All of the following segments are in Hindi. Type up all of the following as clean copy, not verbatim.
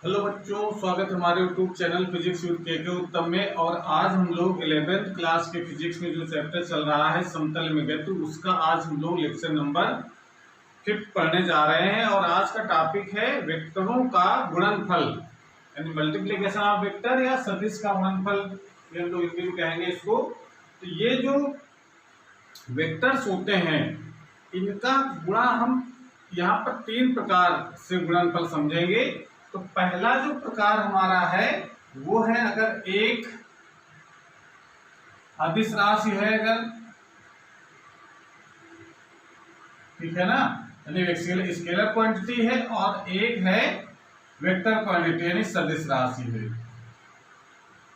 हेलो बच्चों, स्वागत है हमारे यूट्यूब चैनल फिजिक्स विद के उत्तम में। और आज हम लोग 11th क्लास के फिजिक्स में जो चैप्टर चल रहा है समतल में गति, उसका आज हम लोग लेक्चर नंबर 5 पढ़ने जा रहे हैं। और आज का टॉपिक है वेक्टरों का गुणनफल, यानी मल्टीप्लिकेशन ऑफ वेक्टर या सदिश का गुणनफल, ये हम लोग हिंदी में कहेंगे इसको। तो ये जो वेक्टर्स होते हैं इनका गुणा हम यहाँ पर 3 प्रकार से गुणनफल समझेंगे। तो पहला जो प्रकार हमारा है वो है अगर एक अदिश राशि है, अगर ठीक है ना, यानी स्केलर क्वांटिटी है, और एक है वेक्टर क्वांटिटी यानी सदिश राशि है।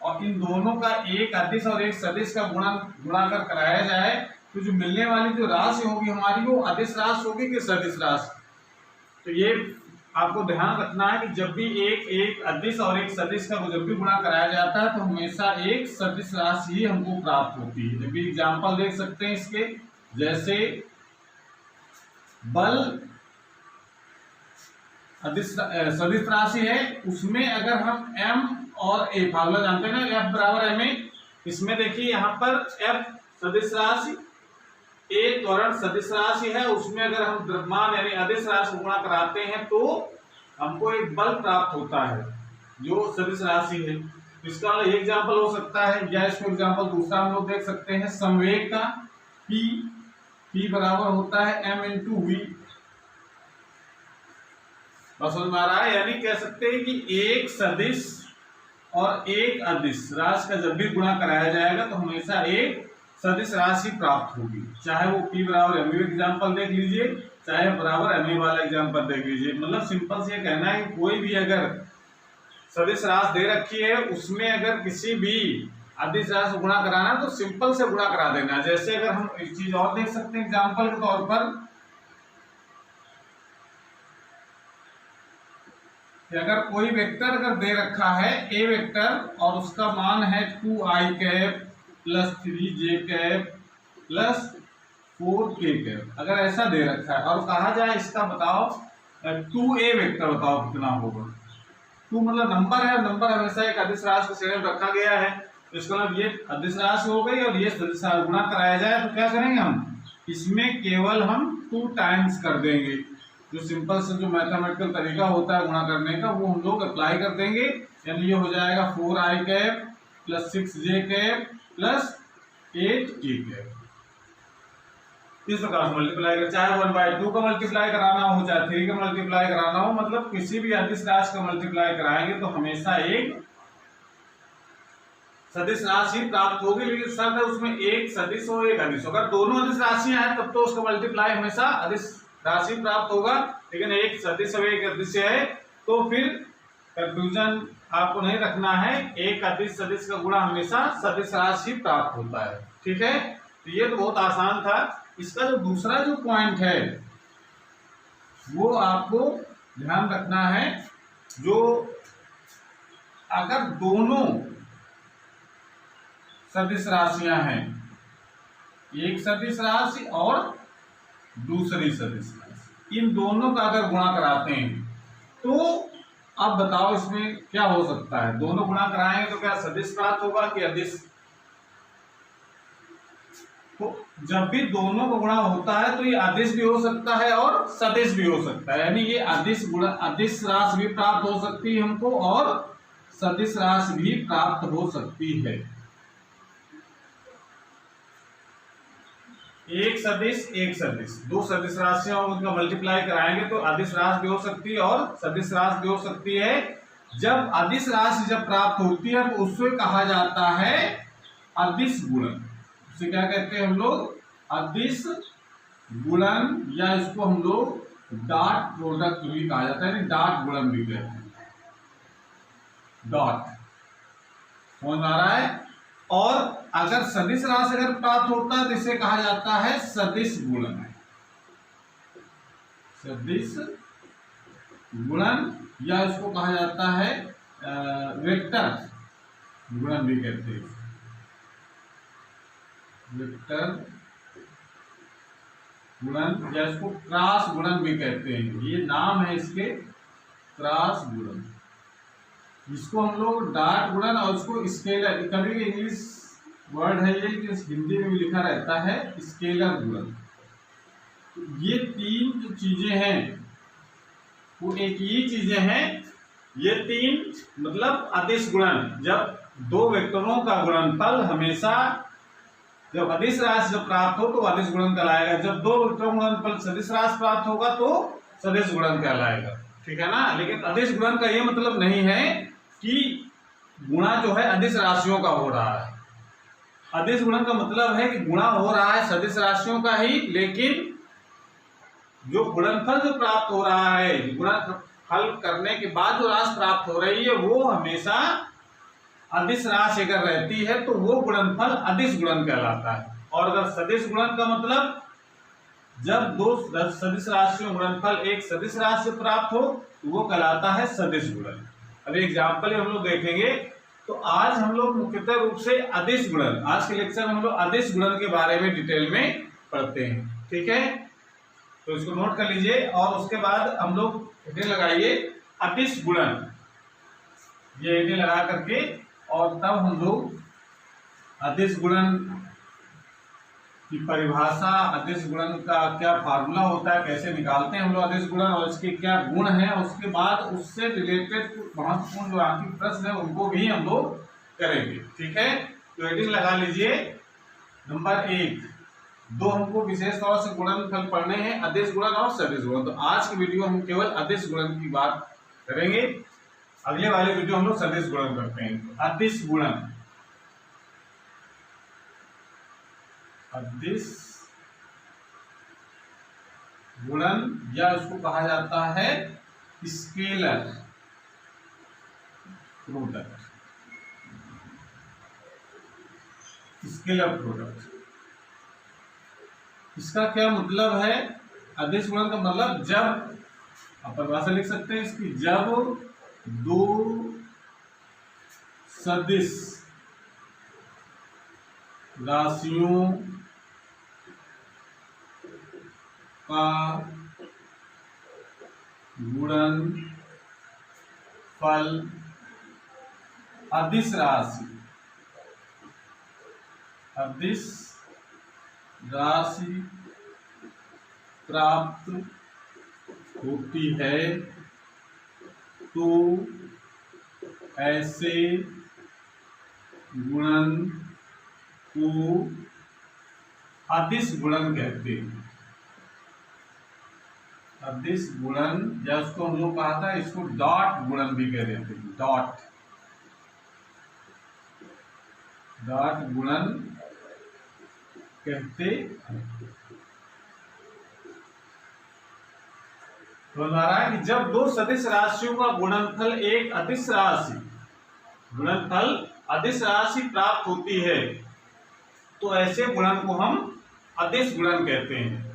और इन दोनों का एक अदिश और एक सदिश का गुणाकर कराया जाए तो जो मिलने वाली जो राशि होगी हमारी वो अदिश राशि होगी कि सदिश राशि। तो ये आपको ध्यान रखना है कि जब भी एक अदिश और एक सदिश का जब भी गुणा कराया जाता है तो हमेशा एक सदिश राशि ही हमको प्राप्त होती है। जब एग्जाम्पल देख सकते हैं इसके, जैसे बल सदिश राशि है, उसमें अगर हम m और a फार्मूला जानते हैं ना, F बराबर ma, इसमें देखिए यहाँ पर F सदिश राशि, a त्वरण सदिश राशि है, उसमें अगर हम द्रव्यमान यानी अदिश राशि गुणा कराते हैं तो हमको एक बल प्राप्त होता है जो सदिश राशि है। इसका एक एग्जाम्पल हो सकता है, या इसको एग्जाम्पल दूसरा हम लोग देख सकते हैं संवेग का, P बराबर होता है m इंटू वी। समझ में आ रहा है? यानी कह सकते हैं कि एक सदिश और एक अदिश राशि का जब भी गुणा कराया जाएगा तो हमेशा एक सदिश राशि प्राप्त होगी, चाहे वो P बराबर एम एग्जाम्पल देख लीजिए, चाहे बराबर एम वाला एग्जाम्पल देख लीजिए। मतलब सिंपल से कहना है कि कोई भी अगर सदिश राशि दे रखी है उसमें अगर किसी भी अदिश राशि से गुणा कराना तो सिंपल से गुणा करा देना। जैसे अगर हम एक चीज और देख सकते हैं एग्जाम्पल के तौर पर, कि अगर कोई वेक्टर अगर दे रखा है ए वेक्टर और उसका मान है 2i cap plus 3j cap plus 4k cap, अगर ऐसा दे रखा है और कहा जाए इसका बताओ 2a वेक्टर बताओ कितना होगा। 2 मतलब नंबर है, नंबर हमेशा एक अदिश राशि की श्रेणी में रखा गया है, तो इसका मतलब ये अदिश राशि हो गई और ये सदिश राशि गुणा कराया जाए तो क्या करेंगे हम, इसमें केवल हम 2 टाइम्स कर देंगे। जो सिंपल से जो मैथमेटिकल तरीका होता है गुणा करने का वो हम लोग अप्लाई कर देंगे, यानी ये हो जाएगा 4i cap plus 6j cap plus 8k cap. इस प्रकार से मल्टीप्लाई कर, चाहे 1/2 का मल्टीप्लाई कराना हो चाहे 3 का मल्टीप्लाई कराना हो, मतलब किसी भी अदिश राशि का मल्टीप्लाई कराएंगे तो हमेशा एक सदिश राशि प्राप्त होगी। लेकिन शर्त है उसमें एक सदिश हो एक अदिश हो, अगर दोनों अदिश राशियां हैं तब तो उसका मल्टीप्लाई हमेशा अदिश राशि प्राप्त होगा। लेकिन एक सदिश और एक अदिश है तो फिर कंफ्यूजन आपको नहीं रखना है, एक अदिश सदिश का गुणा हमेशा सदिश राशि प्राप्त होता है। ठीक है, तो ये तो बहुत आसान था। इसका जो दूसरा जो पॉइंट है वो आपको ध्यान रखना है, जो अगर दोनों सदिश राशियां हैं, एक सदिश राशि और दूसरी सदिश राशि, इन दोनों का अगर गुणा कराते हैं तो अब बताओ इसमें क्या हो सकता है। दोनों गुणा कराएंगे तो क्या सदिश प्राप्त होगा कि अदिश? तो जब भी दोनों का गुणा होता है तो ये अदिश भी हो सकता है और सदिश भी हो सकता है, यानी ये अदिश राशि भी प्राप्त हो सकती है हमको और सदिश राशि भी प्राप्त हो सकती है। एक सदिश दो सदिश राशियां उनका मल्टीप्लाई कराएंगे तो अदिश राशि भी हो सकती है और सदिश राशि भी हो सकती है। जब अदिश राशि जब प्राप्त होती है तो उससे कहा जाता है अदिश गुणन। उसे क्या कहते हैं हम लोग? अदिश गुणन, या इसको हम लोग डॉट प्रोडक्ट भी कहा जाता है, डॉट गुणन भी कहते हैं। डॉट, समझ आ रहा है? और अगर सदिश राशि अगर प्राप्त होता है तो इसे कहा जाता है सदिश गुणन। सदिश गुणन, या इसको कहा जाता है वेक्टर गुणन भी कहते हैं, वेक्टर गुणन, या इसको क्रॉस गुणन भी कहते हैं। ये नाम है इसके, क्रॉस गुणन। जिसको हम लोग डॉट गुणन और उसको स्केलर, कभी भी इंग्लिश वर्ड है ये कि हिंदी में भी लिखा रहता है स्केलर गुणन। ये तीन जो चीजें हैं वो एक ही चीजें हैं। ये तीन मतलब अदिश गुणन, जब दो वेक्टरों का गुणनफल हमेशा जब अदिश राशि जब प्राप्त हो तो अदिश गुणन कहलाएगा, जब दो वेक्टरों का गुणनफल सदिश राशि प्राप्त होगा तो सदिश गुणन कहलाएगा। ठीक है ना। लेकिन अदिश गुणन का ये मतलब नहीं है कि गुणा जो है अदिश राशियों का हो रहा है। अदिश गुणन का मतलब है कि गुणा हो रहा है सदिश राशियों का ही, लेकिन जो गुणनफल जो प्राप्त हो रहा है, गुणनफल करने के बाद जो राशि प्राप्त हो रही है वो हमेशा अदिश राशि अगर रहती है तो वो गुणनफल अदिश गुणन कहलाता है। और अगर सदिश गुणन का मतलब जब दो सदिश राशियों गुणनफल एक सदिश राशि से प्राप्त हो तो वो कहलाता है सदिश गुणन। अब एग्जाम्पल हम लोग देखेंगे। तो आज हम लोग मुख्यतः रूप से अदिश गुणन, आज के लेक्चर में हम लोग अदिश गुणन के बारे में डिटेल में पढ़ते हैं। ठीक है, तो इसको नोट कर लीजिए और उसके बाद हम लोग हेडिंग लगाइए अदिश गुणन, ये हेडिंग लगा करके, और तब हम लोग अदिश गुणन की परिभाषा, अदिश गुणन का क्या फार्मूला होता है, कैसे निकालते हैं हम लोग अदिश गुणन और इसके क्या गुण हैं, उसके बाद उससे रिलेटेड महत्वपूर्ण जो आर्थिक प्रश्न है उनको भी हम लोग करेंगे। ठीक है, तो हेडिंग लगा लीजिए नंबर 1, दो हमको विशेष तौर से गुणनफल पढ़ने हैं, अदिश गुणन और सदिश गुणन। तो आज की वीडियो हम केवल अदिश गुणन की बात करेंगे, अगले वाले वीडियो हम लोग सदिश गुणन करते हैं। अदिश गुणन, अदिश गुणन या उसको कहा जाता है स्केलर प्रोडक्ट, स्केलर प्रोडक्ट। इसका क्या मतलब है? अदिश गुणन का मतलब जब आप परिभाषा लिख सकते हैं इसकी, जब दो सदिश राशियों का गुणनफल अदिश राशि प्राप्त होती है तो ऐसे गुणन को अदिश गुणन कहते हैं। अदिश गुणन, या उसको हम लोग कहा था, इसको डॉट गुणन भी कह देते हैं, डॉट गुणन कहते हैं। तो बता रहा है कि जब दो सदिश राशियों का गुणनफल एक अदिश राशि प्राप्त होती है तो ऐसे गुणन को हम अदिश गुणन कहते हैं।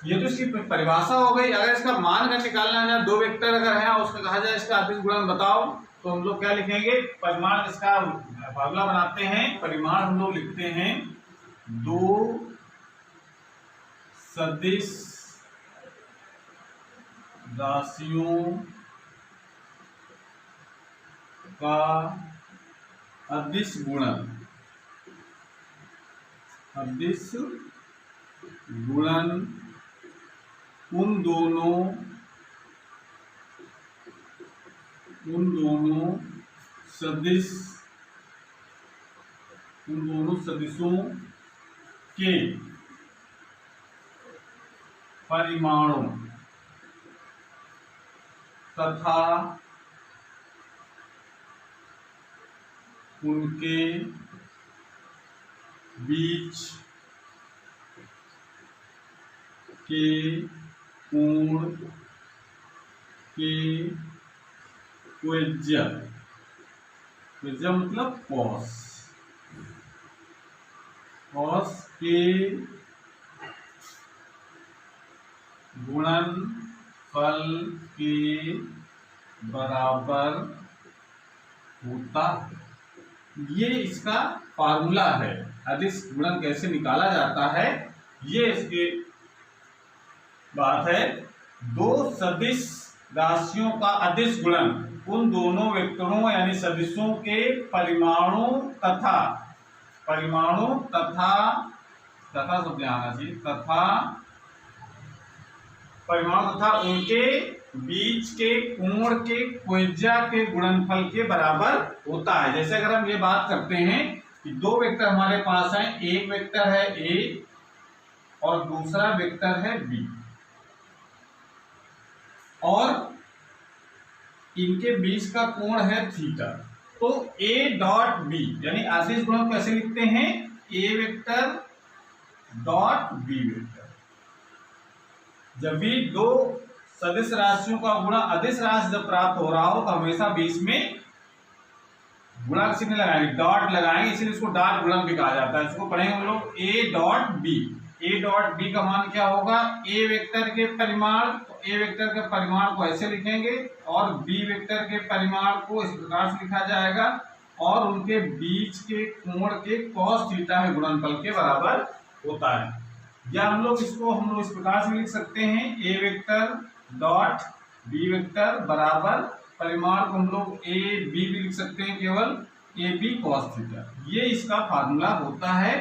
ये तो इसकी परिभाषा हो गई। अगर इसका मान का निकालना है, दो वेक्टर अगर है और उसका कहा जाए इसका अदिश गुणन बताओ, तो हम लोग क्या लिखेंगे? परिमाण, इसका फार्मूला बनाते हैं। परिमाण हम लोग लिखते हैं दो सदिश राशियों का अदिश गुणन उन दोनों सदिशों के परिमाणों तथा उनके बीच के कोण के त्वज्य मतलब कॉस के गुणनफल के बराबर होता है। ये इसका फार्मूला है। अदिश गुणन कैसे निकाला जाता है ये इसकी बात है। दो सदिश राशियों का अदिश गुणन उन दोनों वेक्टरों यानी सदिशों के परिमाणों तथा शब्द आना चाहिए, तथा परिमाण तथा उनके बीच के कोण के त्रिज्या के गुणनफल के बराबर होता है। जैसे अगर हम ये बात करते हैं कि दो वेक्टर हमारे पास हैं, एक वेक्टर है ए और दूसरा वेक्टर है बी, और इनके बीच का कोण है थीटा, तो ए डॉट बी यानी अदिश गुणन कैसे लिखते हैं, ए वेक्टर डॉट बी वेक्टर। जब भी दो सदिश राशियों का गुणा अदिश राशि जब प्राप्त हो रहा हो तो हमेशा बीच में गुणा का चिन्ह लगाएंगे, डॉट लगाएंगे, इसलिए इसको डॉट गुणन भी कहा जाता है। इसको पढ़ेंगे हम लोग A dot B. A dot B का मान क्या होगा, ए वेक्टर के परिमाण, तो ए वेक्टर के परिमाण को ऐसे लिखेंगे और बी वेक्टर के परिमाण को इस प्रकार से लिखा जाएगा और उनके बीच के कोण के cos थीटा में गुणनफल के बराबर होता है। या हम लोग इस प्रकार से लिख सकते हैं, ए वेक्टर डॉट बी वेक्टर बराबर परिमाण को हम लोग ए बी भी लिख सकते हैं, केवल ए बी cos थीटा। ये इसका फार्मूला होता है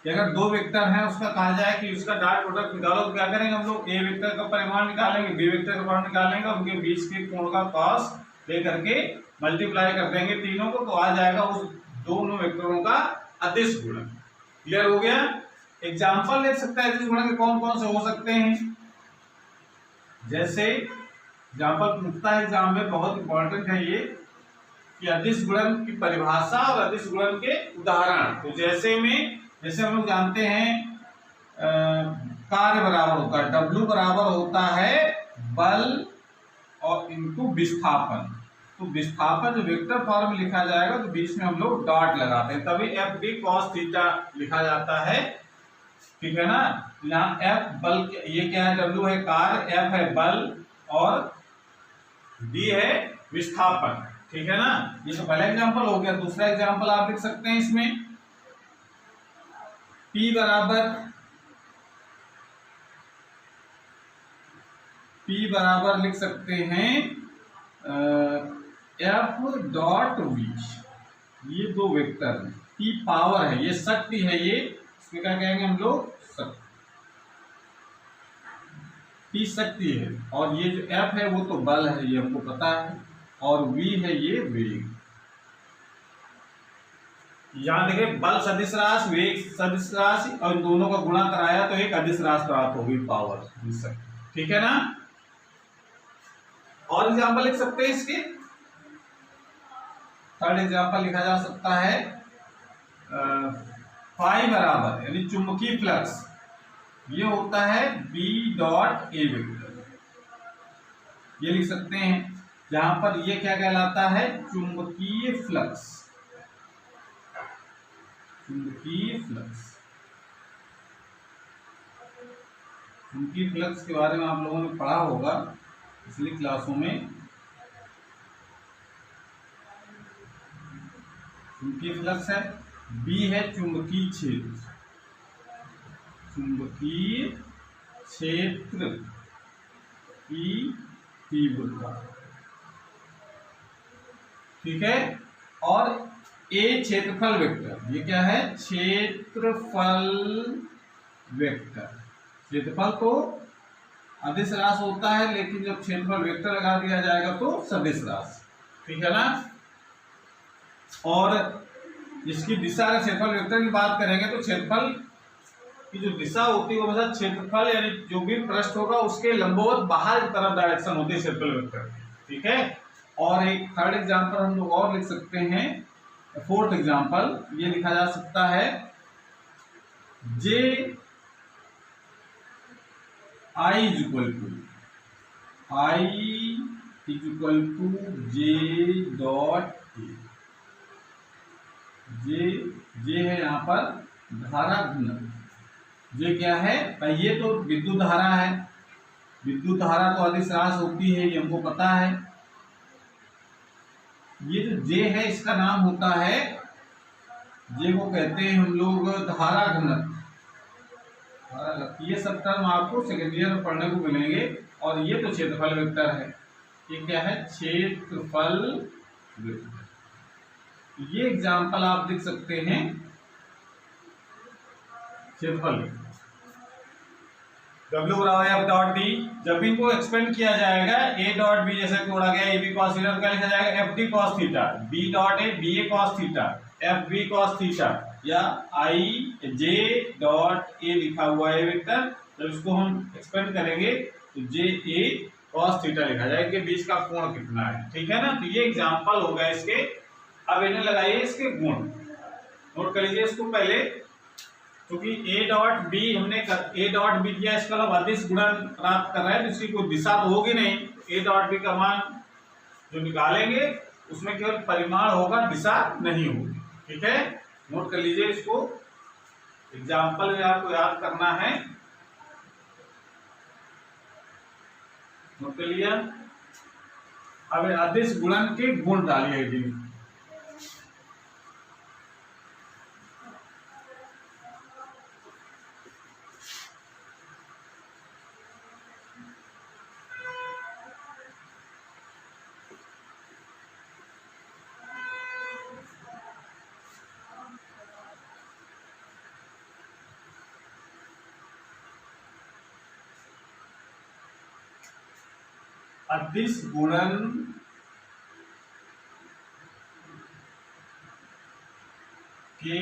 कि अगर दो वेक्टर हैं उसका कहा जाए कि उसका डॉट प्रोडक्ट निकालो, तो क्या करेंगे हम लोग, ए वेक्टर का परिमाण निकालेंगे, बी वेक्टर का परिमाण निकालेंगे, उनके बीच के कोण का cos लेकर के मल्टीप्लाई कर देंगे तीनों को, तो आ जाएगा उस दोनों वेक्टरों का अदिश गुणन। क्लियर हो गया। एग्जाम्पल ले सकता है अदिश गुणन के कौन कौन से हो सकते हैं, जैसे एग्जाम्पल पूछता है एग्जाम में, बहुत इंपॉर्टेंट है ये कि अदिश गुणन की परिभाषा और अदिश गुणन के उदाहरण। तो जैसे हम लोग जानते हैं कार्य बराबर होता है, W बराबर होता है बल और इनटू विस्थापन। तो विस्थापन जो वेक्टर फॉर्म में लिखा जाएगा तो बीच में हम लोग डॉट लगाते हैं, तभी एफ डी cos थीटा लिखा जाता है। ठीक है ना। यहाँ एफ बल, ये क्या है, W है कार्य, एफ है बल और डी है विस्थापन। ठीक है ना। ये तो पहला एग्जांपल हो गया। दूसरा एग्जांपल आप लिख सकते हैं इसमें, P बराबर लिख सकते हैं एफ डॉट वी। ये दो वेक्टर हैं, P पावर है, ये शक्ति है, ये इसमें क्या कहेंगे हम लोग, शक्ति। P शक्ति है और ये जो F है वो तो बल है, ये हमको पता है, और V है ये वेग। यहाँ देखिए बल सदिश राशि, वेग सदिश राशि, और इन दोनों का गुणा कराया तो एक अदिश राशि प्राप्त होगी, पावर। ठीक है ना। और एग्जांपल लिख सकते हैं इसके, थर्ड एग्जांपल लिखा जा सकता है फाई बराबर यानी चुंबकीय फ्लक्स, ये होता है B डॉट ए वेक्टर, ये लिख सकते हैं, जहां पर ये क्या कहलाता है, चुंबकीय फ्लक्स। चुंबकीय फ्लक्स के बारे में आप लोगों ने पढ़ा होगा पिछली क्लासों में। चुंबकीय फ्लक्स है, बी है चुंबकीय क्षेत्र, चुंबकीय क्षेत्र की तीव्रता। ठीक है। और ए क्षेत्रफल वेक्टर, ये क्या है, क्षेत्रफल वेक्टर। क्षेत्रफल तो अदिश राशि होता है, लेकिन जब क्षेत्रफल वेक्टर लगा दिया जाएगा तो सदिश राशि। ठीक है ना। और इसकी दिशा, अगर क्षेत्रफल वेक्टर की बात करेंगे तो क्षेत्रफल की जो दिशा होती है वो मतलब क्षेत्रफल यानी जो भी पृष्ठ होगा उसके लंबवत बाहर की तरफ डायरेक्शन होती है क्षेत्रफल वेक्टर। ठीक है। और एक थर्ड एग्जांपल हम लोग और लिख सकते हैं, फोर्थ एग्जांपल ये लिखा जा सकता है, J I is equal to J dot A. J है यहाँ पर धारा घनत्व, जे क्या है, ये तो विद्युत धारा है, विद्युत धारा तो अदिश राशि होती है, ये हमको पता है। ये जो जे है इसका नाम होता है, जे को कहते हैं हम लोग धारा घनत्व। ये सब टर्म आपको सेकेंड ईयर में पढ़ने को मिलेंगे। और ये तो क्षेत्रफल वेक्टर है, ये क्या है, क्षेत्रफल वेक्टर। ये एग्जांपल आप लिख सकते हैं क्षेत्रफल वेक्टर। W बराबर F डॉट डी, जब इनको एक्सपेंड किया जाएगा A डॉट बी जैसे तोड़ा गया AB cos थीटा, क्या लिखा जाएगा FD cos theta, B dot A BA cos theta, FB cos theta, या IJ डॉट A लिखा हुआ है वेक्टर। जब इसको हम एक्सपेंड करेंगे तो JA cos थीटा लिखा जाएगा कि बीच का कोण कितना है, ठीक है ना। तो ये एग्जांपल हो गया इसके। अब इन्हें लगाइए इसके गुण, नोट कर लीजिए इसको पहले, क्योंकि A डॉट बी हमने A डॉट बी किया, इसका मतलब अदिश गुणन प्राप्त कर रहा है, तो इसकी कोई दिशा तो होगी नहीं। A डॉट बी का मान जो निकालेंगे उसमें केवल परिमाण होगा, दिशा नहीं होगी, ठीक है। नोट कर लीजिए इसको, एग्जाम्पल में आपको याद करना है, नोट कर लिया। अब अदिश गुणन के गुण डालिए जी। अदिश गुणन के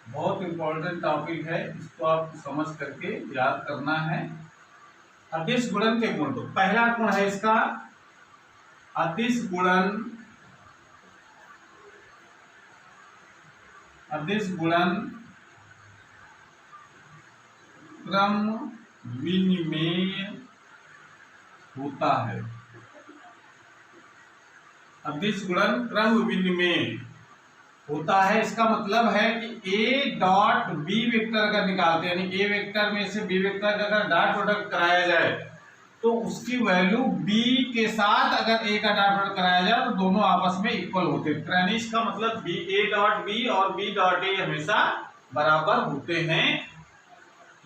बहुत इंपॉर्टेंट टॉपिक है, इसको आपको समझ करके याद करना है। अदिश गुणन के गुण, तो पहला गुण है इसका अदिश गुणन, अदिश गुणन क्रम विनिमेय होता है। अदिश गुणन क्रम विनिमेय होता है, इसका मतलब है कि A डॉट बी वेक्टर अगर निकालते हैं, यानी A वेक्टर में से B वेक्टर का अगर डॉट प्रोडक्ट कराया जाए तो उसकी वैल्यू B के साथ अगर A का डॉट प्रोडक्ट कराया जाए तो दोनों आपस में इक्वल होते हैं। यानी इसका मतलब A डॉट बी और B डॉट A हमेशा बराबर होते हैं।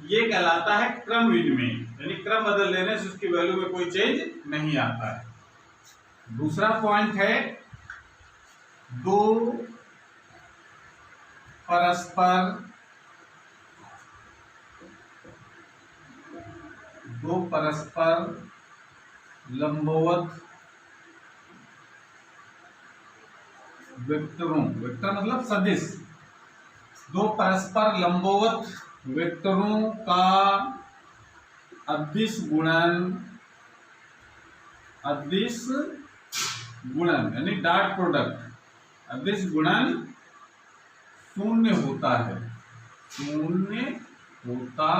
ये कहलाता है क्रम विनिमेय, यानी क्रम बदल लेने से उसकी वैल्यू में कोई चेंज नहीं आता है। दूसरा पॉइंट है दो परस्पर लंबवत वेक्टरों, वेक्टर मतलब सदिश, दो परस्पर लंबवत वेक्टरों का अदिश गुणन यानी डॉट प्रोडक्ट, अदिश गुणन शून्य होता है, शून्य होता,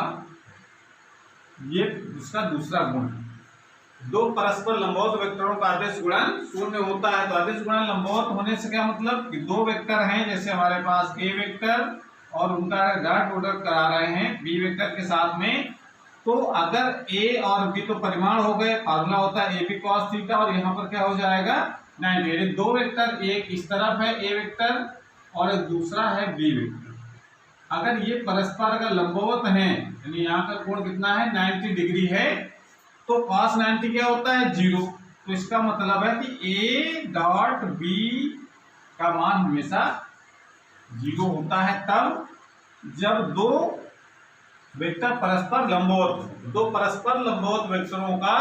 ये इसका दूसरा गुण। दो परस्पर लंबवत वेक्टरों का अदिश गुणन शून्य होता है। तो अदिश गुणन लंबवत होने से क्या मतलब कि दो वेक्टर हैं, जैसे हमारे पास A वेक्टर और उनका डॉट प्रोडक्ट करा रहे हैं B वेक्टर के साथ में, तो अगर A और B तो परिमाण हो गए, फार्मूला होता है AB cos थीटा, और यहाँ पर क्या हो जाएगा 90। यानी दो वेक्टर, एक इस तरफ है A वेक्टर और एक दूसरा है B वेक्टर, अगर ये परस्पर अगर लंबवत हैं, यानी यहाँ का कोण कितना है 90 डिग्री है, तो cos 90 क्या होता है 0। तो इसका मतलब है कि A डॉट B का मान हमेशा 0 होता है तब जब दो वेक्टर परस्पर लंबवत, दो परस्पर लंबवत वेक्टरों का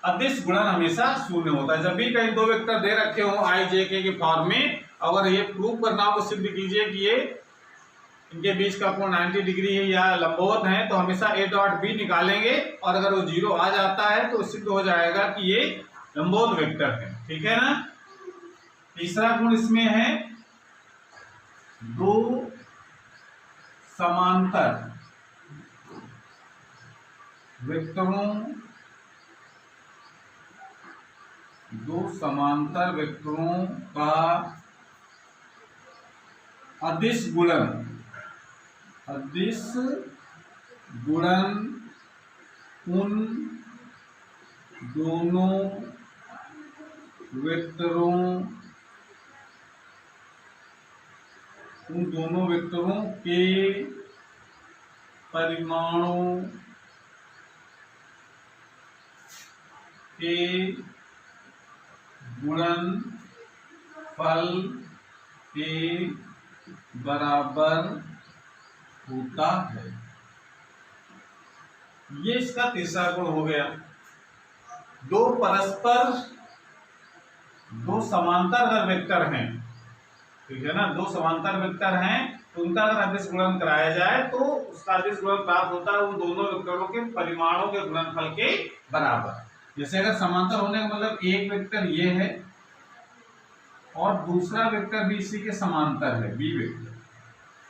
अदिश गुणन हमेशा शून्य होता है। जब भी कहीं दो वेक्टर दे रखे हो I J K के फॉर्म में, अगर ये प्रूव करना हो, सिद्ध कीजिए कि ये इनके बीच का कोण 90 डिग्री है या लंबवत है, तो हमेशा A डॉट बी निकालेंगे, और अगर वो 0 आ जाता है तो सिद्ध हो जाएगा कि ये लंबवत वेक्टर है, ठीक है ना। तीसरा गुण इसमें है दो समांतर वेक्टरों, दो समांतर वेक्टरों का अदिश गुणन, अदिश गुणन उन दोनों वेक्टरों के परिमाणों के गुणनफल के बराबर होता है। ये इसका तीसरा गुण हो गया। दो समांतर अगर वेक्टर हैं, ठीक है ना, दो समांतर वेक्टर हैं तो उनका अगर अदिश गुणन कराया जाए तो उसका अदिश गुणन प्राप्त होता है उन दोनों वेक्टरों के परिमाणों के गुणनफल के बराबर। जैसे अगर समांतर होने का मतलब एक वेक्टर ये है और दूसरा वेक्टर भी इसी के समांतर है, बी वेक्टर।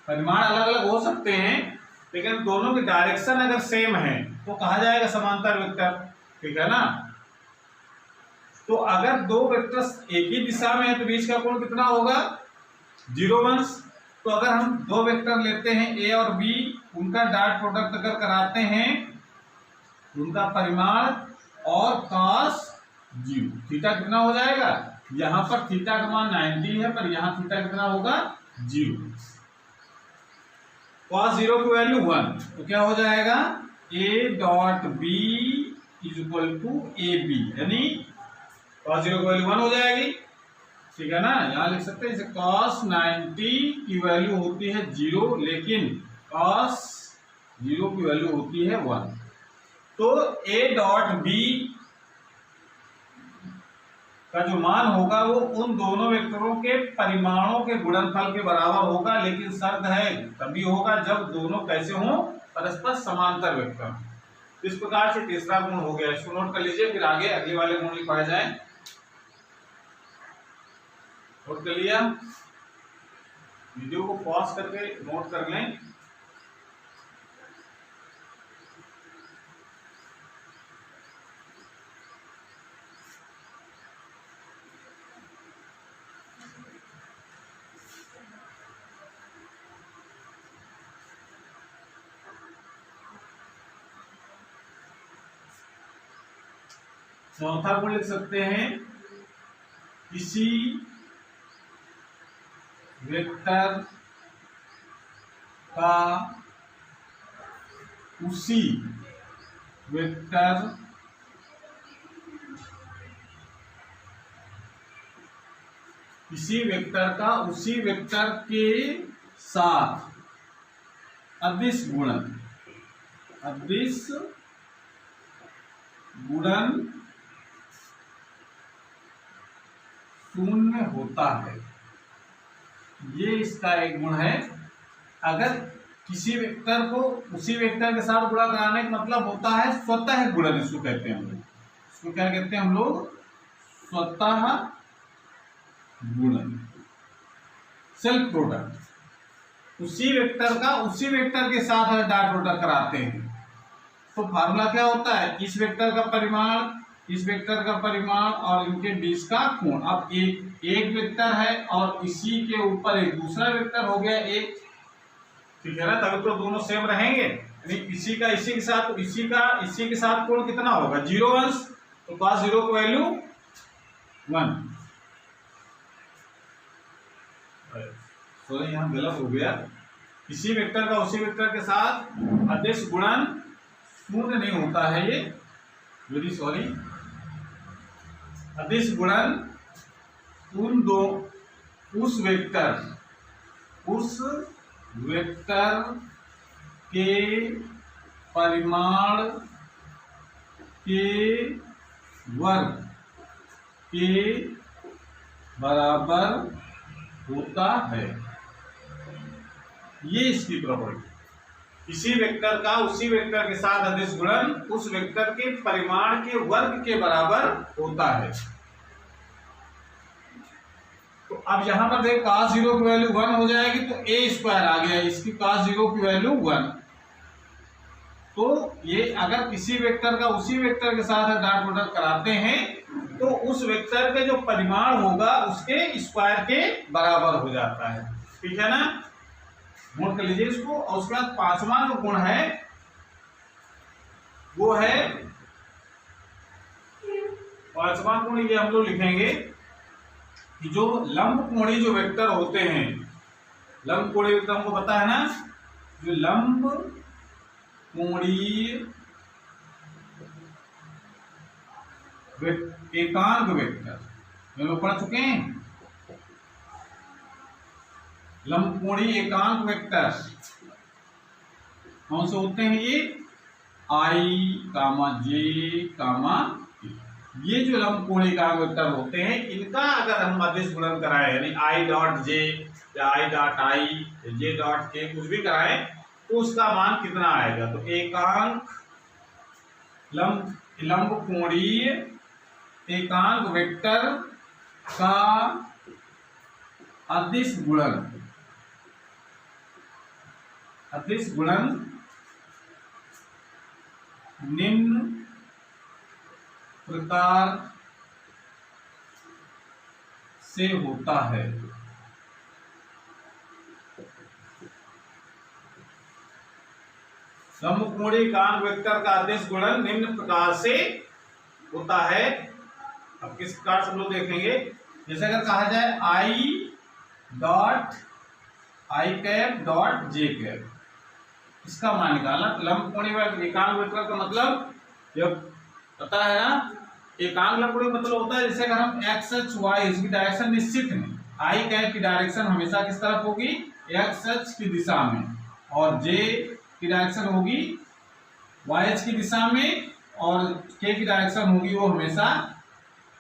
परिमाण अलग अलग हो सकते हैं लेकिन दोनों की डायरेक्शन अगर सेम है तो कहा जाएगा समांतर वेक्टर, ठीक है ना। तो अगर दो वेक्टर्स एक ही दिशा में है तो बीच का कोण कितना होगा, 0 1। तो अगर हम दो वेक्टर लेते हैं ए और बी, उनका डॉट प्रोडक्ट अगर कराते हैं उनका परिमाण और cos 0, थीटा कितना हो जाएगा, यहां पर थीटा का मान 90 है पर यहां थीटा कितना होगा 0। cos 0 की वैल्यू 1, तो क्या हो जाएगा a dot B is equal to A B, यानी cos 0 की वैल्यू 1 हो जाएगी, ठीक है ना। यहां लिख सकते हैं जैसे cos 90 की वैल्यू होती है 0 लेकिन cos 0 की वैल्यू होती है 1। तो a डॉट बी का जो मान होगा वो उन दोनों वेक्टरों के परिमाणों के गुणनफल के बराबर होगा, लेकिन शर्त है तभी होगा जब दोनों कैसे हों, परस्पर समांतर वेक्टर। इस प्रकार से तीसरा गुण हो गया, इसको नोट कर लीजिए, फिर आगे अगले वाले गुण लिखवाए जाए। नोट कर लिया, वीडियो को पॉज करके नोट कर लें। चौथा गुण लिख सकते हैं, किसी वेक्टर का उसी वेक्टर के साथ अदिश गुणन शून्य होता है। ये इसका एक गुण है। अगर किसी वेक्टर को उसी वेक्टर के साथ गुणा कराने का मतलब होता है स्वतः गुणन, इसको कहते हैं हम लोग। इसको क्या कहते हैं हम लोग, स्वतः गुणन, सेल्फ प्रोडक्ट। उसी वेक्टर का उसी वेक्टर के साथ अगर डॉट प्रोडक्ट कराते हैं तो फार्मूला क्या होता है, इस वेक्टर का परिमाण, इस वेक्टर का परिमाण और इनके बीच का कोण। अब एक वेक्टर है और इसी के ऊपर एक दूसरा वेक्टर हो गया एक, ठीक है ना, तभी तो दोनों सेम रहेंगे। यानी इसी का इसी के साथ, इसी का इसी के साथ कोण कितना होगा, 0 1। तो cos 0 की वैल्यू 1। सॉरी यहाँ गलत हो गया, इसी वेक्टर का उसी वेक्टर के साथ अदिश गुणन शून्य नहीं होता है, ये वेरी सॉरी। अदिश गुणन उस वेक्टर के परिमाण के वर्ग के बराबर होता है। ये इसकी प्रॉपर्टी, किसी वेक्टर का उसी वेक्टर के साथ अदिश गुणन उस वेक्टर के परिमाण के वर्ग के बराबर होता है। तो अब यहां पर देख cos 0 की वैल्यू 1 हो जाएगी तो a स्क्वायर आ गया, इसकी cos 0 की वैल्यू 1। तो ये अगर किसी वेक्टर का उसी वेक्टर के साथ डॉट प्रोडक्ट कराते हैं तो उस वेक्टर के जो परिमाण होगा उसके स्क्वायर के बराबर हो जाता है, ठीक है ना। नोट कर लीजिए इसको। और उसके बाद पांचवा जो गुण है वो है, पांचवा गुण ये हम लोग लिखेंगे कि जो लंब कोणीय जो वेक्टर होते हैं, लंब कोणीय वेक्टर हमको पता है ना, जो लंब लंबकोणीय एकांक वेक्टर, ये लोग पढ़ चुके हैं। लंबकोणीय एकांक वेक्टर कौन से होते हैं? ये आई कामा जे कामा के। ये जो लंबकोणीय एकांक वेक्टर होते हैं, इनका अगर हम अदिश गुणन कराएं, यानी आई डॉट जे या आई डॉट आई जे डॉट के कुछ भी कराएं, तो उसका मान कितना आएगा? तो एकांक लंबकोणीय एकांक वेक्टर का अदिश गुणन निम्न प्रकार से होता है। लंबकोणीय एकांक वेक्टर का अदिश गुणन निम्न प्रकार से होता है। अब किस प्रकार से हम लोग देखेंगे, जैसे अगर कहा जाए आई dot I cap dot J cap, इसका मान निकालना। लंबकोणीय एकांक वेक्टर का मतलब जब पता है ना, एकांक लंबकोणीय मतलब होता है जैसे अगर हम एक्स एच वाई, इसकी डायरेक्शन निश्चित है। आई कैप की डायरेक्शन हमेशा किस तरफ होगी? एक्स एच की दिशा में, और जे की डायरेक्शन होगी वाई एच की दिशा में, और के की डायरेक्शन होगी वो हमेशा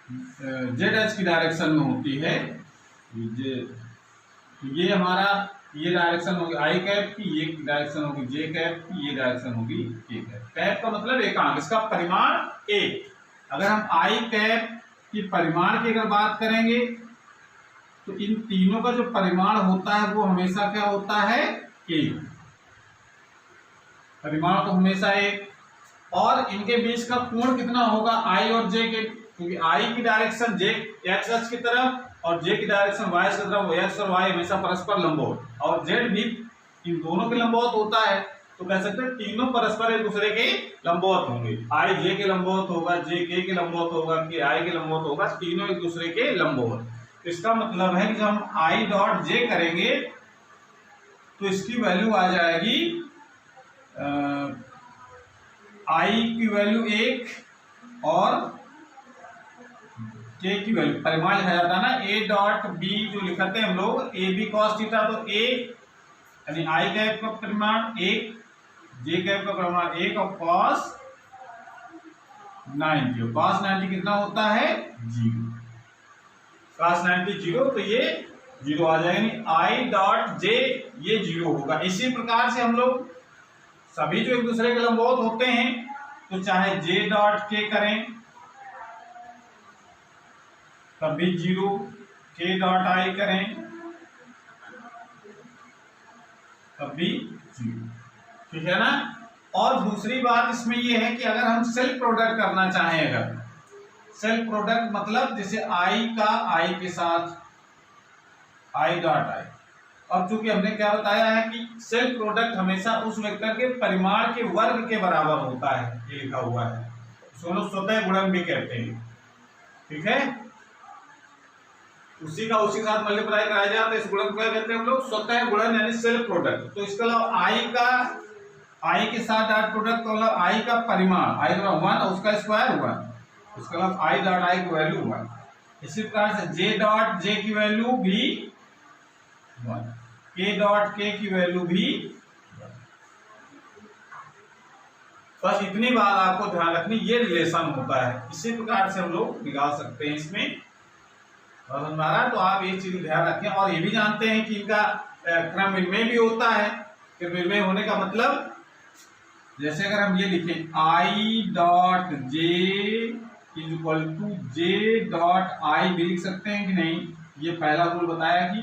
जेड एच की डायरेक्शन में होती है। ये हमारा ये डायरेक्शन होगी आई कैप की, ये डायरेक्शन होगी जे कैप की, ये डायरेक्शन होगी के कैप। कैप का मतलब एकांक, इसका परिमाण एक। अगर हम आई कैप की परिमाण की अगर बात करेंगे, तो इन तीनों का जो परिमाण होता है वो हमेशा क्या होता है? एक। परिमाण तो हमेशा एक, और इनके बीच का कोण कितना होगा? आई और जे के, क्योंकि आई की डायरेक्शन जे एक्स अक्ष की तरफ और जे की डायरेक्शन वाई की तरफ, एक्स और वाई हमेशा परस्पर लंबवत, और जेड भी इन दोनों के लंबवत होता है। तो कह सकते हैं तीनों परस्पर एक दूसरे के लंबवत होंगे। आई जे के लंबवत होगा, जे के लंबवत होगा, के आई के लंबवत होगा, तीनों एक दूसरे के लंबवत। तो इसका मतलब है कि जब हम आई डॉट जे करेंगे तो इसकी वैल्यू आ जाएगी आई की वैल्यू 1 और के की वैल्यू, परिमाण लिखा जाता है ना, ए डॉट बी जो लिखते हैं हम लोग, ए बी कॉस थीटा, तो ए यानी आई कैप का परिमाण 1, जे कैप का परिमाण 1 और कॉस 90। कॉस 90 कितना होता है? 0। कॉस 90 0, तो ये 0 आ जाएगा, यानी आई डॉट जे ये 0 होगा। इसी प्रकार से हम लोग सभी जो एक दूसरे के लंबवत होते हैं, तो चाहे जे डॉट के करें तब भी 0, के डॉट आई करें तब भी 0, ठीक है ना। और दूसरी बात इसमें यह है कि अगर हम सेल्फ प्रोडक्ट करना चाहें, अगर सेल्फ प्रोडक्ट मतलब जैसे आई का आई के साथ आई डॉट आई, अब चूंकि हमने क्या बताया है कि सेल्फ प्रोडक्ट हमेशा उस वेक्टर के परिमाण के वर्ग के बराबर होता है, ये लिखा हुआ है, इसको स्वतः गुणन भी कहते हैं, ठीक है। उसी का उसी के साथ मल्टीप्लाई कराया जाए तो इस गुणन को क्या कहते हैं हम लोग? स्वतः गुणन, यानी सेल्फ प्रोडक्ट। तो इसके अलावा आई के साथ डॉट प्रोडक्ट का मतलब आई का परिमाण, आई का 1 और उसका स्क्वायर 1, इसके अलावा आई डॉट आई की वैल्यू 1। इसी प्रकार से जे डॉट जे की वैल्यू भी 1, के डॉट के की वैल्यू भी 1। बस इतनी बात आपको ध्यान रखनी, ये रिलेशन होता है। इसी प्रकार से हम लोग निकाल सकते हैं इसमें, और हमारा तो आप ये चीज ध्यान रखें। और ये भी जानते हैं कि इनका क्रम विनिमय भी होता है। क्रम विनिमय होने का मतलब जैसे अगर हम ये लिखें I dot J is equal to J dot I भी लिख सकते हैं कि नहीं? ये पहला रूल बताया कि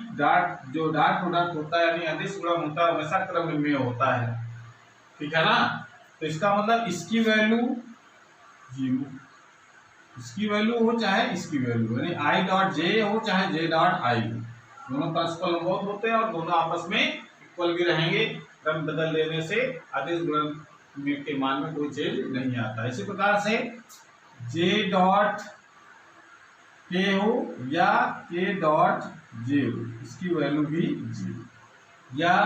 जो डॉट प्रोडक्ट होता है यानी अदिश गुणन होता है हमेशा क्रम विनिमय होता है, ठीक है ना। तो इसका मतलब इसकी वैल्यू 0, इसकी वैल्यू हो चाहे इसकी वैल्यू, यानी आई डॉट जे हो चाहे जे डॉट आई, दोनों परस्पर लंबवत होते हैं और दोनों आपस में इक्वल भी रहेंगे। क्रम बदल देने से अदिश गुणन के मान में कोई चेंज नहीं आता। इसी प्रकार से जे डॉट के हो या के डॉट जे हो, इसकी वैल्यू भी 0, या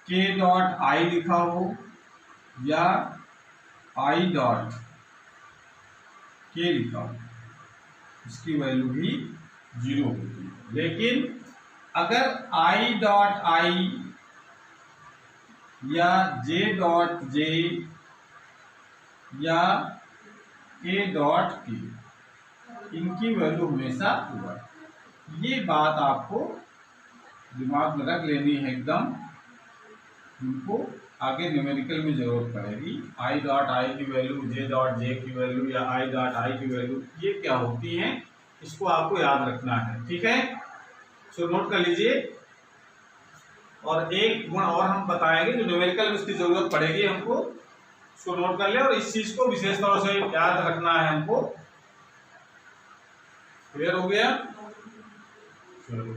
के डॉट आई लिखा हो या आई डॉट के लिखा हो, इसकी वैल्यू भी 0 होती है। लेकिन अगर आई डॉट आई या जे डॉट जे या के डॉट के, इनकी वैल्यू हमेशा 2 है। ये बात आपको दिमाग में रख लेनी है एकदम, इनको आगे न्यूमेरिकल में जरूरत पड़ेगी। आई डॉट आई की वैल्यू, जे डॉट जे की वैल्यू या आई डॉट आई की वैल्यू, ये क्या होती है, इसको आपको याद रखना है। ठीक है, सो नोट कर लीजिए। और एक गुण और हम बताएंगे जो न्यूमेरिकल में इसकी जरूरत पड़ेगी हमको, इसको नोट कर ले और इस चीज को विशेष तौर से याद रखना है हमको। क्लियर हो गया? चलो,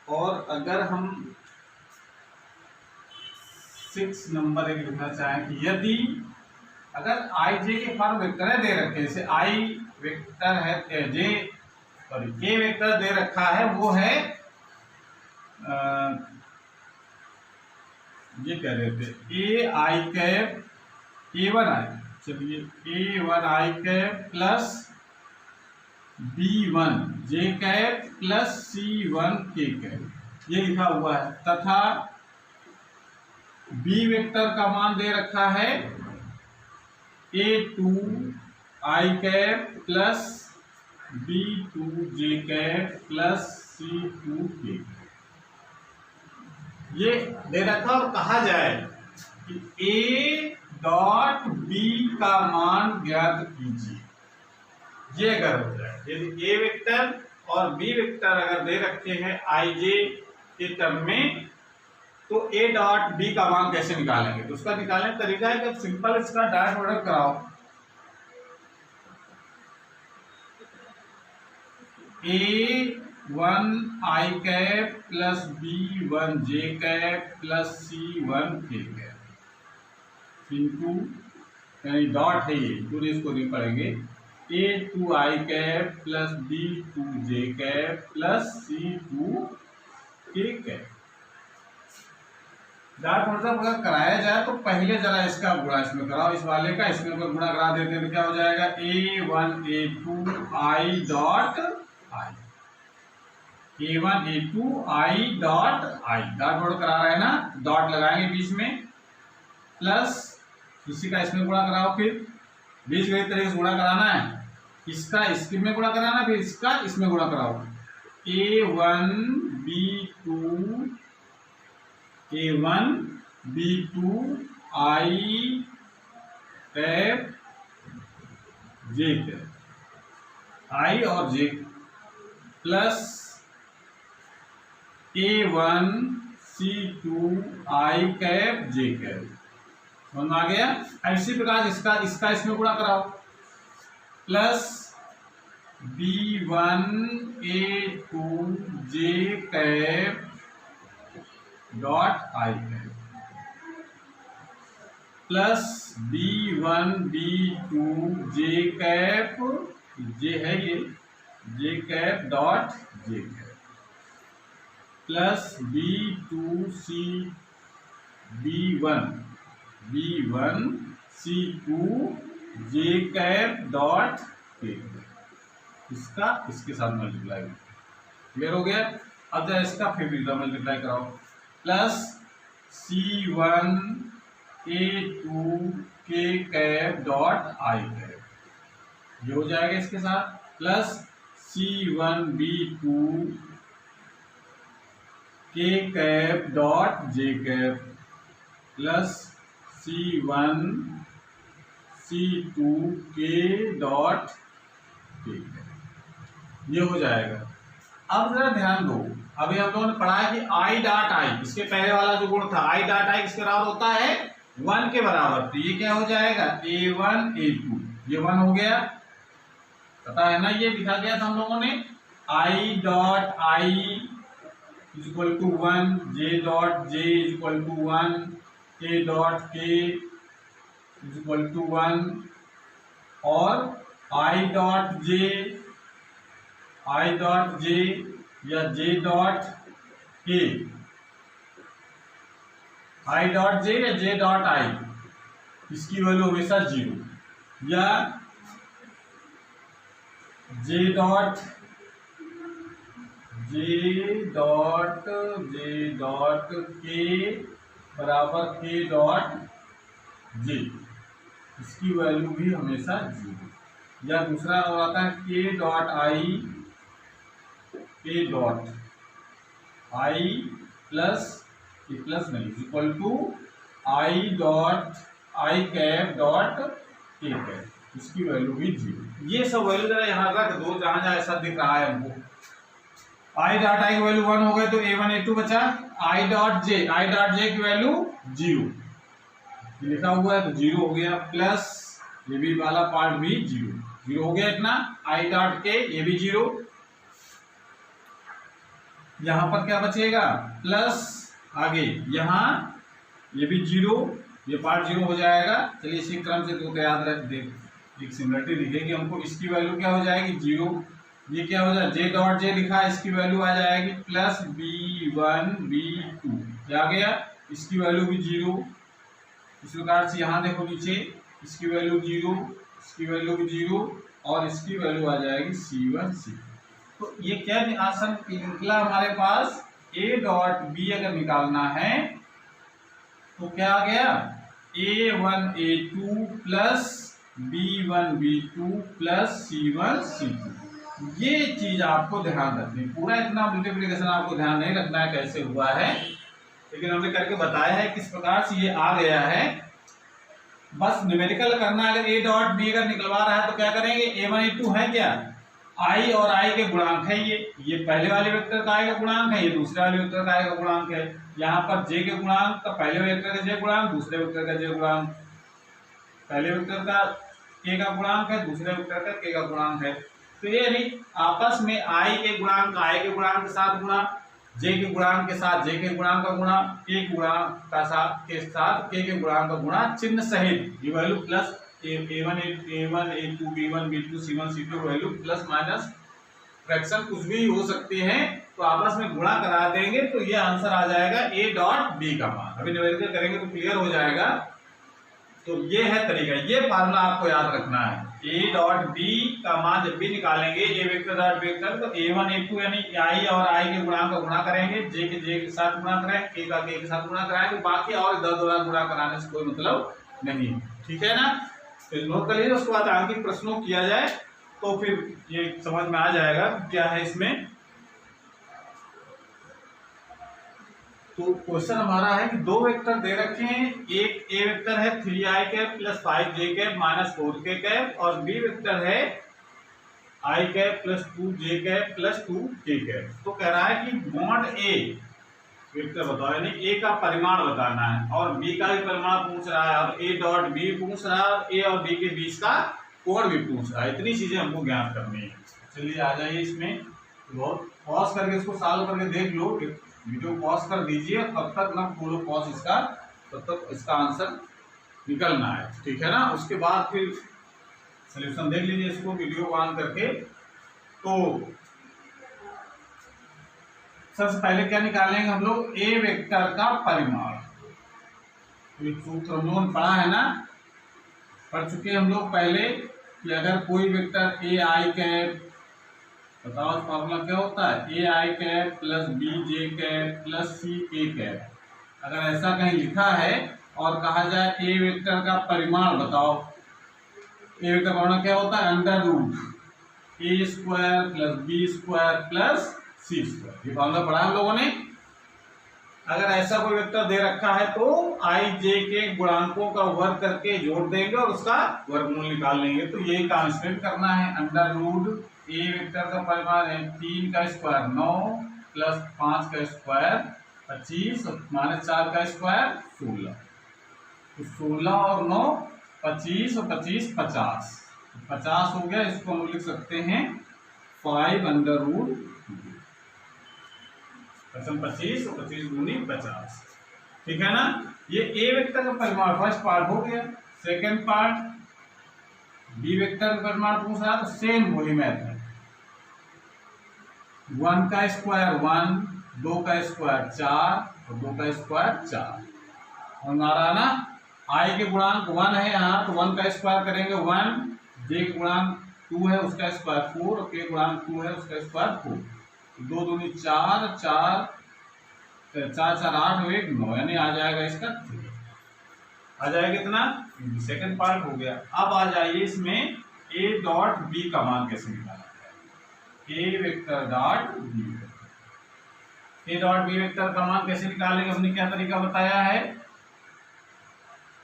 और अगर हम 6 नंबर एक लिखना चाहें कि यदि अगर आई जे के फॉर्म वेक्टर दे रखे, जैसे आई वेक्टर है, जे सॉरी के वेक्टर दे रखा है, वो है ये कह रहे थे ए आई कैप ए वन आई, चलिए ए one I cap plus B one J cap plus C one K cap, ये लिखा हुआ है। तथा बी वेक्टर का मान दे रखा है A two I cap plus B two J cap plus C two K, ये दे रखा और कहा जाए कि ए डॉट बी का मान ज्ञात कीजिए। ये अगर हो जाए, यदि ए वेक्टर और बी वेक्टर अगर दे रखे हैं आई जे के टर्म में, तो ए डॉट बी का मान कैसे निकालेंगे? तो उसका निकालने का तरीका है कि सिंपल इसका डॉट प्रोडक्ट कराओ। A one I cap plus B one J cap plus C one K cap into, यानी डॉट है ये, पूरे इसको नहीं पढ़ेंगे, A two I cap plus B two J cap plus C two K cap. Dot मतलब अगर कराया जाए तो पहले जरा इसका गुणा इसमें कराओ, इस वाले का इसमें अगर गुणा करा देते हैं तो क्या हो जाएगा, A one A two I dot I, A one A two I dot I, dot word करा रहा है ना, डॉट लगाएंगे बीच में, प्लस इसी का इसमें गुणा कराओ, फिर बीच गणित तरीके से गुणा कराना है, इसका इसके में गुणा कराना, फिर इसका इसमें गुणा कराओ, A one B two A one B two I cap J cap, I और J plus A one C two I cap J cap, समझ में आ गया? इसी प्रकार इसका इसमें गुणा कराओ, plus B one A two J cap dot I cap plus B one B two J cap, J है ये, J cap dot J cap plus B two C B one C two J cap dot K, इसका इसके साथ मल्टीप्लाई, क्लियर हो गया? अब जरा इसका फिर मल्टीप्लाई कराओ, plus C one A two K cap dot I cap, ये हो जाएगा इसके साथ, plus C one B two K cap dot J cap plus C one C two K dot K cap, ये हो जाएगा। अब जरा ध्यान दो, अभी हम लोगों ने पढ़ा है कि आई डॉट आई, इसके पहले वाला जो गुण था आई डॉट आई किसके बराबर होता है, 1 के बराबर, तो ये क्या हो जाएगा, ए वन ए टू, ये 1 हो गया, पता है ना, ये लिखा गया था हम लोगों ने I dot I is equal to 1, J dot J is equal to 1, K dot के इज इक्वल टू 1 और आई डॉट जे या जे डॉट के, आई डॉट जे या जे डॉट आई, इसकी वैल्यू हमेशा 0, या जे डॉट के बराबर के डॉट जे, इसकी वैल्यू भी हमेशा 0, या दूसरा आता है के डॉट आई प्लस नहीं equal to I cap dot K cap, इसकी वैल्यू भी 0। ये सब वैल्यू जरा यहाँ रख दो जहां जहां ऐसा दिख रहा है हमको। आई डॉट आई की वैल्यू 1 हो गए तो A1 A2 बचा, आई डॉट जे की वैल्यू 0 लिखा हुआ है तो 0 हो गया, प्लस ये भी वाला पार्ट भी 0 हो गया इतना। आई डॉट के ये भी 0, यहां पर क्या बचेगा प्लस, आगे यहाँ ये भी 0, ये पार्ट 0 हो जाएगा। चलिए इसी क्रम से तो याद रख दे, एक सिमिलरिटी दिखेगी हमको, इसकी वैल्यू क्या हो जाएगी 0, ये क्या हो जाए जे डॉट जे लिखा है, इसकी वैल्यू आ जाएगी प्लस B1 B2, क्या गया, इसकी वैल्यू भी 0। इस प्रकार से यहाँ देखो नीचे, इसकी वैल्यू 0, इसकी वैल्यू भी 0 और इसकी वैल्यू आ जाएगी C1 C2। तो ये क्या आंसर निकला हमारे पास, A डॉट B अगर निकालना है तो क्या आ गया A1 A2 plus B1 B2 plus C1 C2। ये चीज आपको ध्यान रखनी, पूरा इतना मल्टीप्लिकेशन आपको ध्यान नहीं रखना है कैसे हुआ है, लेकिन हमने करके बताया है किस प्रकार से ये आ गया है। बस न्यूमेरिकल करना है। अगर A डॉट B अगर निकलवा रहा है तो क्या करेंगे, A1 A2 है क्या, I और I के गुणांक है, ये पहले वाले वेक्टर का I का गुणांक है, ये दूसरे वाले वेक्टर का I का गुणांक है। यहाँ पर J के गुणांक का पहले वेक्टर का J गुणांक, दूसरे वेक्टर का J गुणांक, पहले वेक्टर का K का गुणांक है, दूसरे वेक्टर का K का गुणांक है। तो ये नहीं आपस में I के गुणांक I के गुणांक के साथ गुणा, J के गुणांक के साथ J के गुणांक का गुणा, K गुणांक के साथ K के गुणांक का गुणा चिन्ह सहित, ये value plus A1 A2 B1 B2 C1 C2 value plus minus fraction कुछ भी हो सकते हैं, तो आपस में गुणा करा देंगे तो ये आंसर आ जाएगा A डॉट B का मान। अभी न्यूमेरिकल करेंगे तो क्लियर हो जाएगा। तो ये है तरीका, ये फार्मूला आपको याद रखना है। A डॉट B का मान जब भी निकालेंगे A vector dot B vector, तो A1 A2 यानी I और I के गुणांक का गुणा करेंगे, J के साथ गुणा करेंगे, K का K के साथ गुणा कराएंगे, बाकी और इधर-उधर गुणा कराने से कोई मतलब नहीं, ठीक है ना। तो नोट कर लीजिए, उसके बाद आगे प्रश्नों किया जाए तो फिर ये समझ में आ जाएगा क्या है इसमें। तो क्वेश्चन हमारा है कि दो वेक्टर दे रखे हैं, एक ए वेक्टर है 3i cap plus 5j cap minus 4k cap, और बी वेक्टर है i cap plus 2j cap plus 2k cap. तो कह रहा है कि मॉड ए वेक्टर बताओ, यानी ए का परिमाण बताना है और बी का भी परिमाण पूछ रहा है, और ए डॉट बी पूछ रहा है, और ए और बी के बीच का कोण भी पूछ रहा है। इतनी चीजें हमको ज्ञात करनी है। चलिए आ जाइए इसमें, बहुत पॉज करके इसको सॉल्व करके देख लो, वीडियो पॉज कर दीजिए, तब तक ना खोलो पॉज इसका, तब तक इसका आंसर निकलना है, ठीक है ना। उसके बाद फिर सोल्यूशन देख लीजिए इसको वीडियो ऑन करके। तो सबसे पहले क्या निकालेंगे हम लोग, ए वेक्टर का परिमाण। सूत्र हम लोगों ने पढ़ा है ना, पढ़ चुके हम लोग पहले कि अगर कोई वेक्टर ए आई कैप, बताओ फॉर्मूला क्या होता है, A I cap plus B J cap plus C K cap. अगर ऐसा कहीं लिखा है और कहा जाए ए वेक्टर का परिमाण बताओ, ए वेक्टर का परिमाण क्या होता है, under root A square plus B square plus C square. ये फॉर्मूला पढ़ा हम लोगों ने। अगर ऐसा कोई वेक्टर दे रखा है तो आई जे के गुणांकों का वर्ग करके जोड़ देंगे और उसका वर्गमूल निकाल लेंगे। तो ये कांस्टेंट करना है, अंडर रूट ए वेक्टर का परिमाण है 3 का स्क्वायर 9 प्लस 5 का स्क्वायर 25 माइनस 4 का स्क्वायर 16। तो 16 और 9 25 और 25 50 हो गया। इसको हम लिख सकते हैं 5 अंडर रूट। क्वेश्चन 25 और 25 दूनी 50। ठीक है ना। ये ए वेक्टर का परिमाण फर्स्ट पार्ट हो गया। सेकंड पार्ट बी वेक्टर का परिमाण पूछ रहा तो सेम वही मैथ है। 1 का स्क्वायर 1, 2 का स्क्वायर 4 और 2 का स्क्वायर 4। और हमारा ना आई के गुणांक 1 है यहाँ, तो 1 का स्क्वायर करेंगे 1, जे के गुणांक 2 है उसका स्क्वायर 4 और के गुणांक 2 है उसका स्क्वायर 4। 2 दूनी 4, 4 4 4 8 और 1 9, यानी आ जाएगा इसका 3। आ जाएगा कितना? सेकंड पार्ट हो गया। अब आ जाइए इसमें ए डॉट बी का मान कैसे निकाला जाए। A vector dot B vector, A dot B vector का मान कैसे निकालेंगे, हमने क्या तरीका बताया है।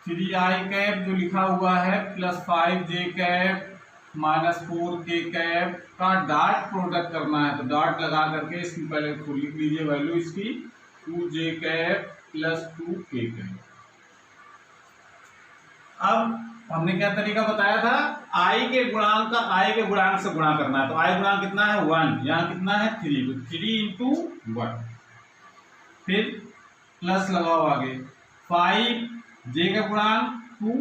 3i कैप जो लिखा हुआ है plus 5j cap minus 4k cap का डॉट प्रोडक्ट करना है, तो डॉट लगा करके इसकी पहले तो लिख लीजिए वैल्यू इसकी 2j cap plus 2k cap. अब हमने क्या तरीका बताया था, आई के गुणांक का आई के गुणांक से गुणा करना है। तो आई गुणांक कितना है 1, यहाँ कितना है 3, तो 3 इंटू 1, फिर प्लस लगाओ आगे 5, जे का गुणांक 2,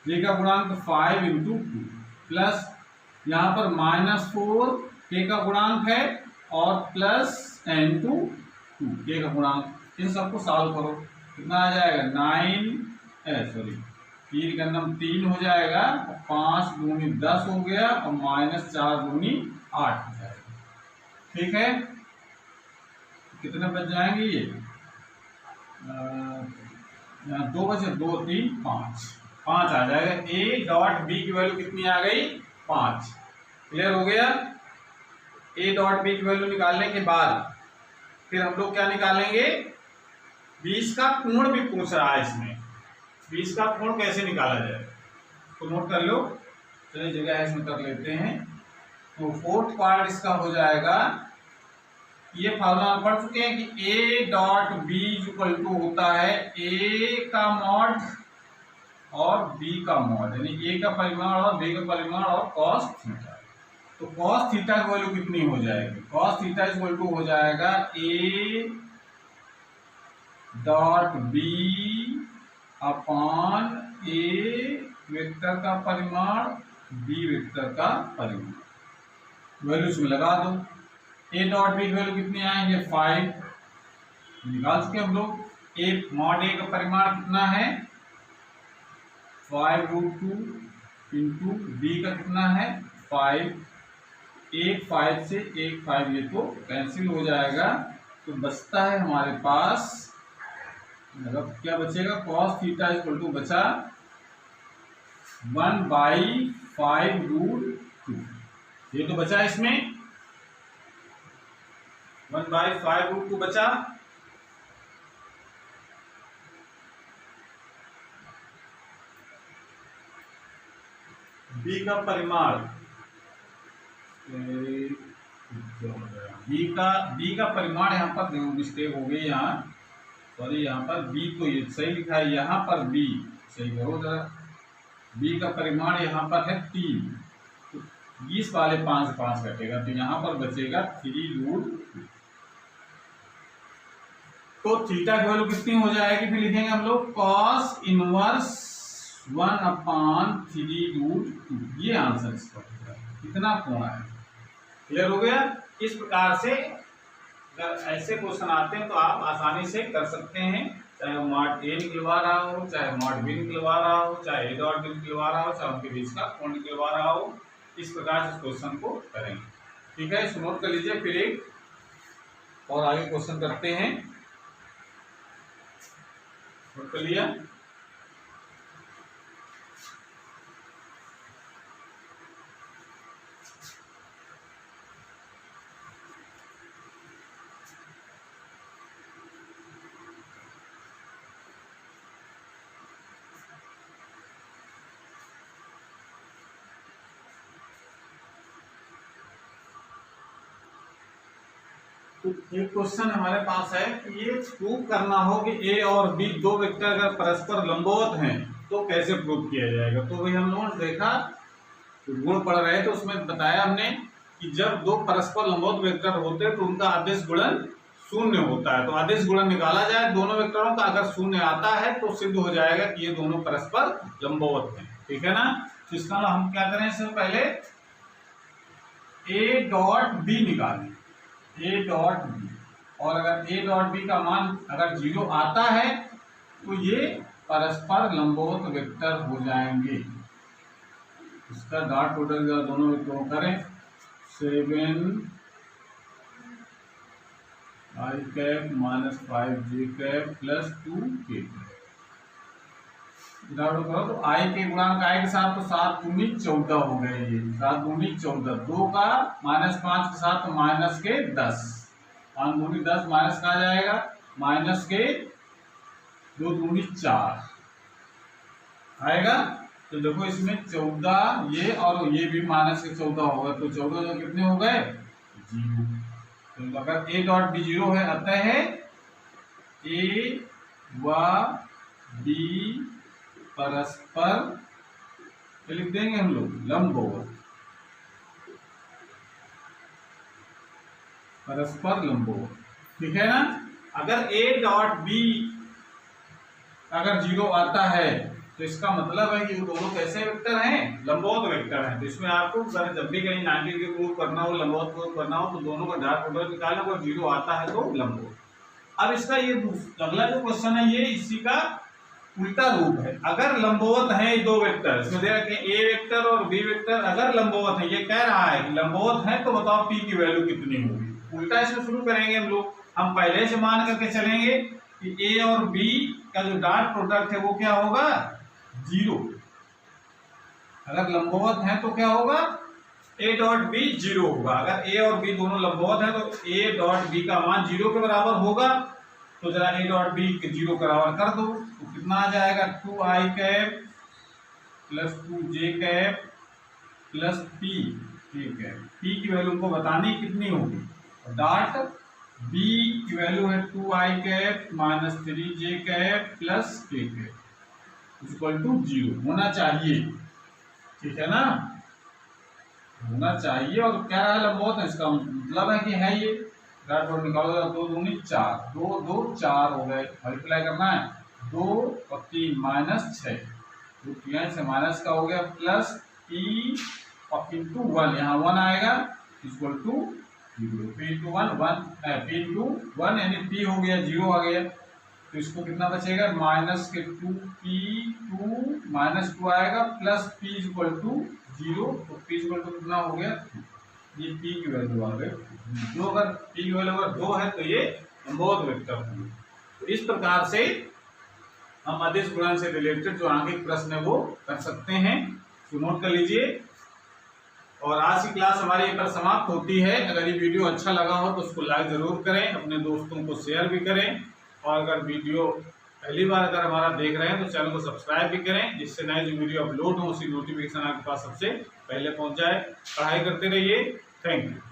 जे का गुणांक 5 इंटू 2 प्लस यहाँ पर माइनस 4 के का गुणांक है और प्लस इंटू 2 के का गुणांक। इन सबको सॉल्व करो, कितना आ जाएगा 3 का नंबर 3 हो जाएगा, 5 दूनी 10 हो गया और माइनस 4 दूनी 8 हो जाएगा। ठीक है, कितने बच जाएंगे ये 2 बचे 2 3 5 आ जाएगा। ए डॉट बी की वैल्यू कितनी आ गई 5। क्लियर हो गया। ए डॉट बी की वैल्यू निकालने के बाद फिर हम लोग क्या निकालेंगे, 20 का कोण भी पूछ रहा है इसमें। 20 का कोण कैसे निकाला जाए तो नोट कर लो, चलिए जगह इसमें कर लेते हैं। तो फोर्थ पार्ट इसका हो जाएगा, ये फॉर्मूला पढ़ चुके हैं कि A dot B equal to होता है ए का मॉड और बी का मॉड, यानी ए का परिमाण और बी का परिमाण और कॉस थीटा। तो कॉस थीटा की वैल्यू कितनी हो जाएगी, कॉस थीटा इक्वल टू हो जाएगा A dot B upon A vector का परिमाण बी वेक्टर का परिमाण। वैल्यू इसमें लगा दो। ए डॉट बी की वैल्यू कितनी आएंगे 5 निकाल चुके हम लोग। ए मॉड ए का परिमाण कितना है 5√2 इंटू बी का कितना है 5। 5 से 5 ये तो कैंसिल हो जाएगा, तो बचता है हमारे पास, मतलब क्या बचेगा, cos थीटा इक्वल टू बचा 1/5√2। ये तो बचा इसमें 1/5√2 बचा। बी का परिमाण बी का परिमाण यहाँ पर मिस्टेक हो गई, यहाँ सॉरी, यहाँ पर बी तो ये सही लिखा है, यहाँ पर बी सही करो जरा। बी का परिमाण यहाँ पर है 3, तो 20 वाले 5 से 5 कटेगा, तो यहाँ पर बचेगा 3√2। तो थीटा की वैल्यू कितनी हो जाएगी, फिर लिखेंगे हम लोग cos इनवर्स 1/3√2। ये आंसर इसका हो जाएगा, कितना कोण है। क्लियर हो गया। इस प्रकार से अगर ऐसे क्वेश्चन आते हैं तो आप आसानी से कर सकते हैं, चाहे वो मॉड ए निकलवा रहा हो, चाहे मॉड बी निकलवा रहा हो, चाहे ए डॉट बी निकलवा रहा हो, चाहे उनके बीच का कोण निकलवा रहा हो। इस प्रकार से क्वेश्चन को करेंगे। ठीक है, इसको नोट कर लीजिए। फिर एक और आगे क्वेश्चन करते हैं, नोट कर लिया। तो एक क्वेश्चन हमारे पास है कि ये प्रूव करना हो कि ए और बी दो वेक्टर अगर परस्पर लंबवत हैं तो कैसे प्रूव किया जाएगा। तो वही हम लोगों ने देखा, तो गुण पढ़ रहे थे, उसमें बताया हमने कि जब दो परस्पर लंबवत वेक्टर होते हैं तो उनका आदेश गुणन शून्य होता है। तो अदिश गुणन निकाला जाए दोनों वेक्टरों का, अगर शून्य आता है तो सिद्ध हो जाएगा कि ये दोनों परस्पर लंबवत हैं। ठीक है ना। तो इसका हम क्या करें, इससे पहले ए डॉट बी निकालें, ए डॉट बी, और अगर ए डॉट बी का मान अगर 0 आता है तो ये परस्पर लंबवत वेक्टर हो जाएंगे। इसका डॉट प्रोडक्ट दोनों वेक्टरों करें, 7 I cap minus 5 j cap plus 2 k करो तो I के गुणांक I के साथ तो 7 दूनी 14 हो गए, ये 7 दूनी 14, 2 का माइनस 5 के साथ तो माइनस के 10, 5 दूनी 10 माइनस का आ जाएगा माइनस के 2 दूनी 4 आएगा। तो देखो इसमें 14 ये और ये भी माइनस के 14 होगा, तो 14 जो कितने हो गए 0। तो अगर ए डॉट बी 0 है, अतः है ए व बी परस्पर लिख देंगे हम लोग लंबवत, परस्पर लंबवत। ठीक है ना। अगर ए डॉट बी अगर 0 आता है तो इसका मतलब है कि वो दोनों कैसे वेक्टर हैं, लंबवत वेक्टर हैं। तो इसमें आपको जब भी कहीं 90 डिग्री प्रूव करना हो, लंबवत प्रूव करना हो, तो दोनों का डॉट प्रोडक्ट निकालना, अगर 0 आता है तो लंबवत। अब इसका ये अगला जो क्वेश्चन है ये इसी का उल्टा रूप है। अगर लंबवत है ये दो वेक्टर, इसमें दे रखे ए वेक्टर और बी वेक्टर, अगर लंबवत है, ये कह रहा है कि लंबवत है, तो बताओ पी की वैल्यू कितनी होगी। उल्टा इसमें शुरू करेंगे हम लोग, हम पहले से मान करके चलेंगे कि ए और बी का जो डॉट प्रोडक्ट है वो क्या होगा 0। अगर लंबवत है तो क्या होगा ए डॉट बी 0 होगा। अगर ए और बी दोनों लंबवत है तो ए डॉट बी का मान 0 के बराबर होगा। तो जरा ए डॉट बी के 0 के बराबर कर दो, तो कितना आ जाएगा 2i cap plus 2j cap plus p। ठीक है, p की वैल्यू को बतानी कितनी होगी, डॉट b की वैल्यू है 2i cap minus 3j cap plus k cap equal to 0 होना चाहिए। ठीक है ना, होना चाहिए। और क्या रहा लंबवत है, इसका मतलब है कि है ये डॉट प्रोडक्ट निकालो, 2 दूनी 4, 2 2 4 हो गए, मल्टीप्लाई करना है 2 और 3 माइनस 6, तो यहाँ से माइनस का हो गया प्लस p और इंटू 1, यहाँ 1 आएगा equal to 0, p into 1 1 p into 1 यानी p हो गया 0 आ गया। तो इसको कितना बचेगा माइनस के 2p 2 माइनस 2 आएगा प्लस p इक्वल टू 0, तो p इक्वल टू कितना हो गया, ये p की वैल्यू आ गई 2। अगर p की वैल्यू अगर 2 है तो ये लंबवत वेक्टर होंगे। तो इस प्रकार से हम अदिश गुणन से रिलेटेड जो आगे प्रश्न है वो कर सकते हैं, तो नोट कर लीजिए। और आज की क्लास हमारी यहीं पर समाप्त होती है। अगर ये वीडियो अच्छा लगा हो तो उसको लाइक जरूर करें, अपने दोस्तों को शेयर भी करें, और अगर वीडियो पहली बार अगर हमारा देख रहे हैं तो चैनल को सब्सक्राइब भी करें, जिससे नए जो वीडियो अपलोड हो उसकी नोटिफिकेशन आपके पास सबसे पहले पहुंच जाए। पढ़ाई करते रहिए। Thank you.